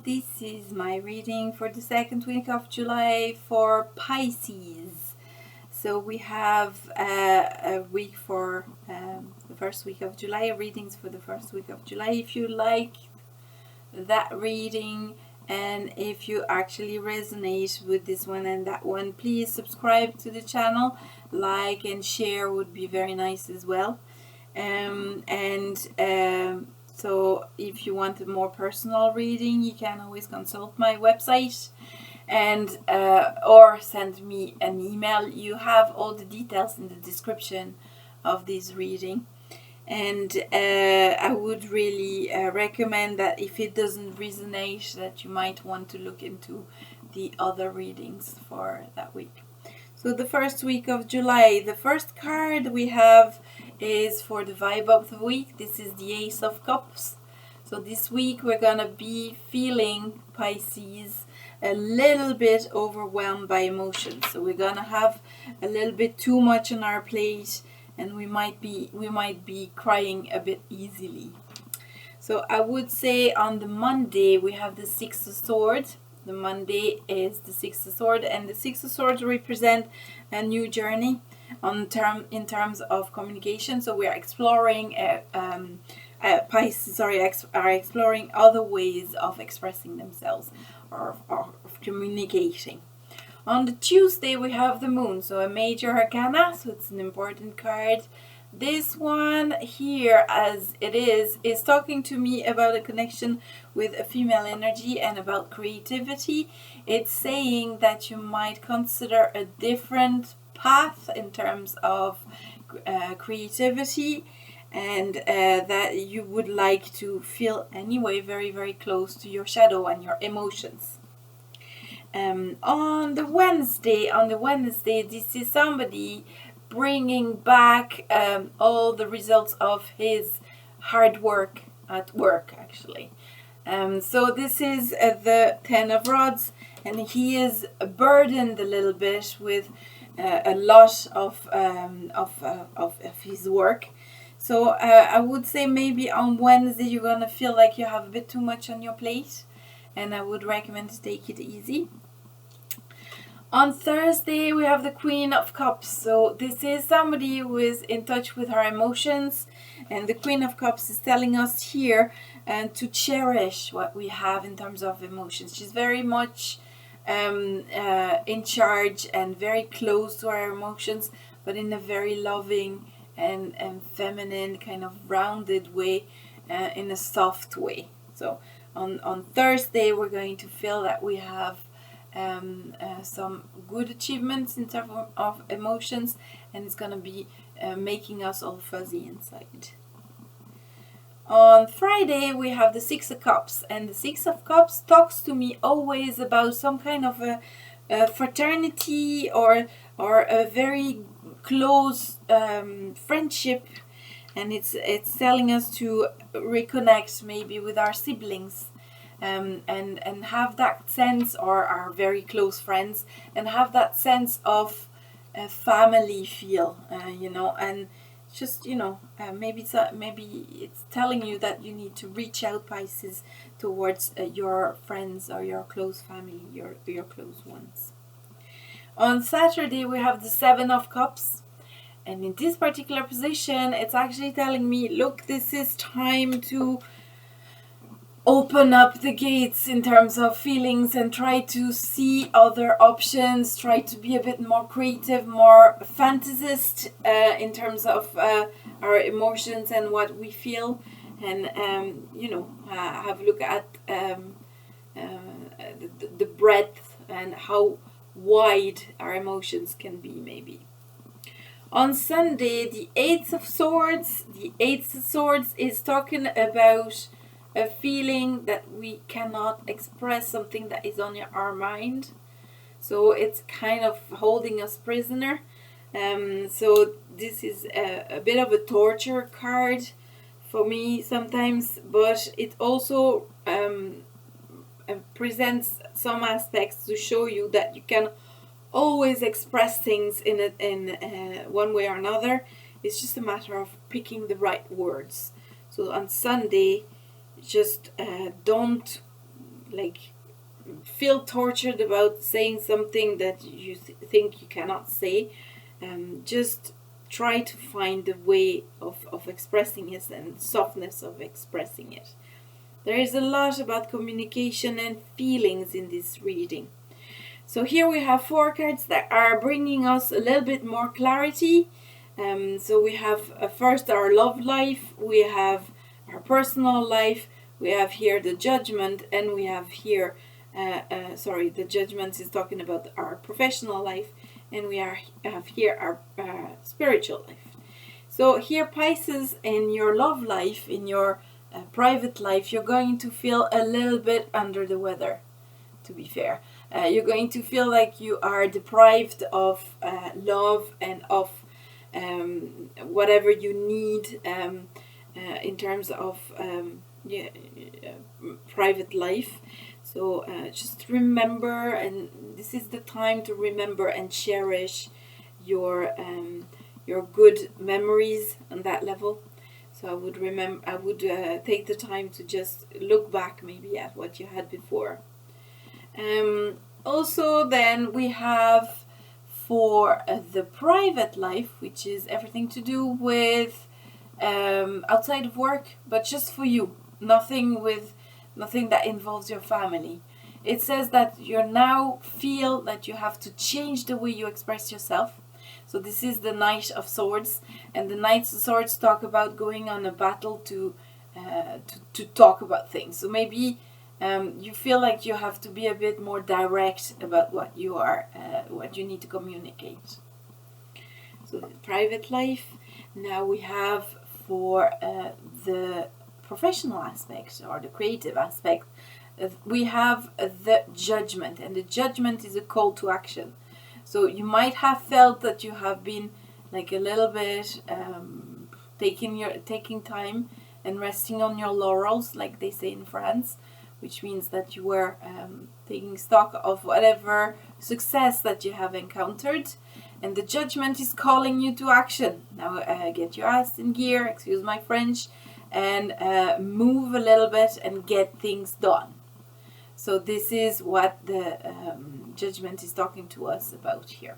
this is my reading for the second week of July for Pisces. So we have a week for the first week of July, readings for the first week of July. If you like that reading and if you actually resonate with this one and that one, please subscribe to the channel. Like and share would be very nice as well. So if you want a more personal reading, you can always consult my website and or send me an email. You have all the details in the description of this reading. And I would really recommend that if it doesn't resonate, that you might want to look into the other readings for that week. So the first week of July, the first card we have is for the vibe of the week. This is the Ace of Cups. So this week we're gonna be feeling, Pisces, a little bit overwhelmed by emotions. So we're gonna have a little bit too much on our plate, and we might be crying a bit easily. So I would say on the Monday we have the Six of Swords. The Monday is the Six of Swords, and the Six of Swords represent a new journey in terms of communication. So we are exploring Pisces are exploring other ways of expressing themselves or of communicating. On the Tuesday we have the Moon, so a major arcana, so it's an important card. This one here, as it is talking to me about a connection with a female energy and about creativity. It's saying that you might consider a different path in terms of creativity, and that you would like to feel anyway very, very close to your shadow and your emotions. On the Wednesday, this is somebody bringing back all the results of his hard work at work, actually. So this is the Ten of Rods, and he is burdened a little bit with a lot of his work. So I would say maybe on Wednesday you're gonna feel like you have a bit too much on your plate, and I would recommend to take it easy. On Thursday, we have the Queen of Cups. So this is somebody who is in touch with her emotions. And the Queen of Cups is telling us here to cherish what we have in terms of emotions. She's very much in charge and very close to our emotions, but in a very loving and feminine, kind of rounded way, in a soft way. So on Thursday, we're going to feel that we have some good achievements in terms of emotions, and it's gonna be making us all fuzzy inside. On Friday we have the Six of Cups, and the Six of Cups talks to me always about some kind of a fraternity or a very close friendship, and it's telling us to reconnect maybe with our siblings. And have that sense, or our very close friends, and have that sense of a family feel, and just maybe it's telling you that you need to reach out, Pisces, towards your friends or your close family, your close ones. On Saturday we have the Seven of Cups, and in this particular position it's actually telling me, look, this is time to open up the gates in terms of feelings and try to see other options, try to be a bit more creative, more fantasist in terms of our emotions and what we feel, and have a look at the breadth and how wide our emotions can be, maybe. On Sunday, the Eight of Swords is talking about a feeling that we cannot express, something that is on our mind. So it's kind of holding us prisoner. So this is a bit of a torture card for me sometimes, but it also presents some aspects to show you that you can always express things in one way or another. It's just a matter of picking the right words. So on Sunday, just don't like feel tortured about saying something that you think you cannot say, just try to find the way of expressing it and softness of expressing it. There is a lot about communication and feelings in this reading. So here we have 4 cards that are bringing us a little bit more clarity. So we have first our love life, we have our personal life, we have here the judgment, and we have here, the judgment is talking about our professional life, and we have here our spiritual life. So here, Pisces, in your love life, in your private life, you're going to feel a little bit under the weather, to be fair. You're going to feel like you are deprived of love and of whatever you need in terms of private life. So just remember, and this is the time to remember and cherish your good memories on that level. So I would take the time to just look back maybe at what you had before. Also, then we have for the private life, which is everything to do with outside of work, but just for you, nothing that involves your family. It says that you now feel that you have to change the way you express yourself. So this is the Knight of Swords, and the Knights of Swords talk about going on a battle to talk about things. So maybe you feel like you have to be a bit more direct about what you need to communicate. So the private life. Now we have for the professional aspect or the creative aspect, we have the judgment, and the judgment is a call to action. So you might have felt that you have been like a little bit taking time and resting on your laurels, like they say in France, which means that you were taking stock of whatever success that you have encountered, and the judgment is calling you to action. Now get your ass in gear, excuse my French, and move a little bit and get things done. So this is what the judgment is talking to us about here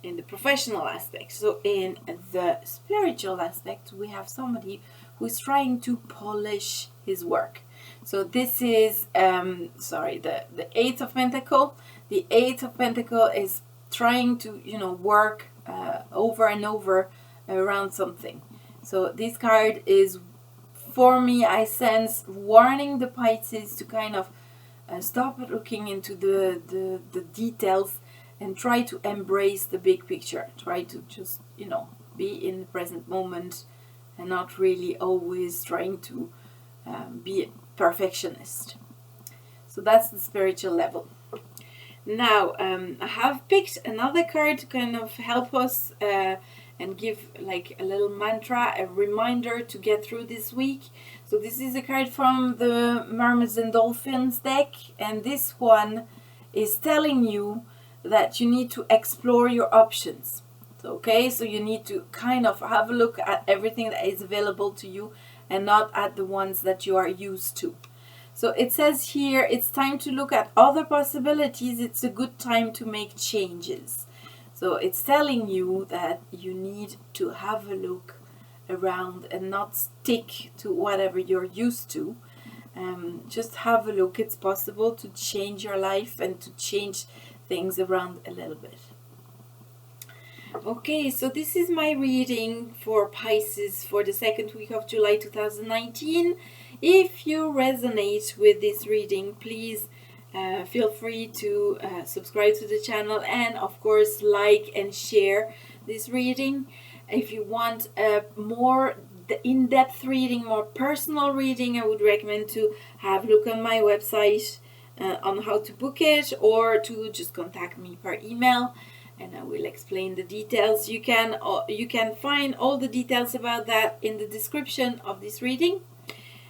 in the professional aspect. So in the spiritual aspect, we have somebody who is trying to polish his work. So this is the Eight of Pentacles. The Eight of Pentacles is trying to work over and over around something. So this card is, for me, I sense warning the Pisces to kind of stop looking into the details and try to embrace the big picture. Try to just be in the present moment and not really always trying to be a perfectionist. So that's the spiritual level. Now I have picked another card to kind of help us and give like a little mantra, a reminder to get through this week. So this is a card from the Mermaids and Dolphins deck, and this one is telling you that you need to explore your options. Okay, so you need to kind of have a look at everything that is available to you and not at the ones that you are used to. So it says here, it's time to look at other possibilities. It's a good time to make changes. So it's telling you that you need to have a look around and not stick to whatever you're used to. Just have a look. It's possible to change your life and to change things around a little bit. Okay, so this is my reading for Pisces for the second week of July 2019. If you resonate with this reading, please feel free to subscribe to the channel and of course like and share this reading. If you want more in-depth reading, more personal reading, I would recommend to have a look on my website on how to book it, or to just contact me per email and I will explain the details. You can find all the details about that in the description of this reading.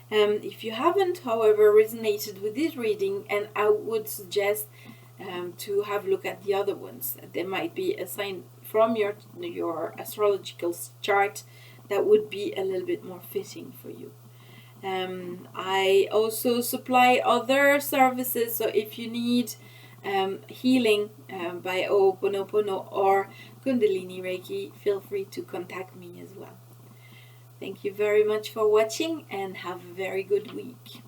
If you haven't, however, resonated with this reading, and I would suggest to have a look at the other ones. There might be a sign from your astrological chart that would be a little bit more fitting for you. I also supply other services, so if you need healing by Ho'oponopono or Kundalini Reiki, feel free to contact me as well. Thank you very much for watching and have a very good week.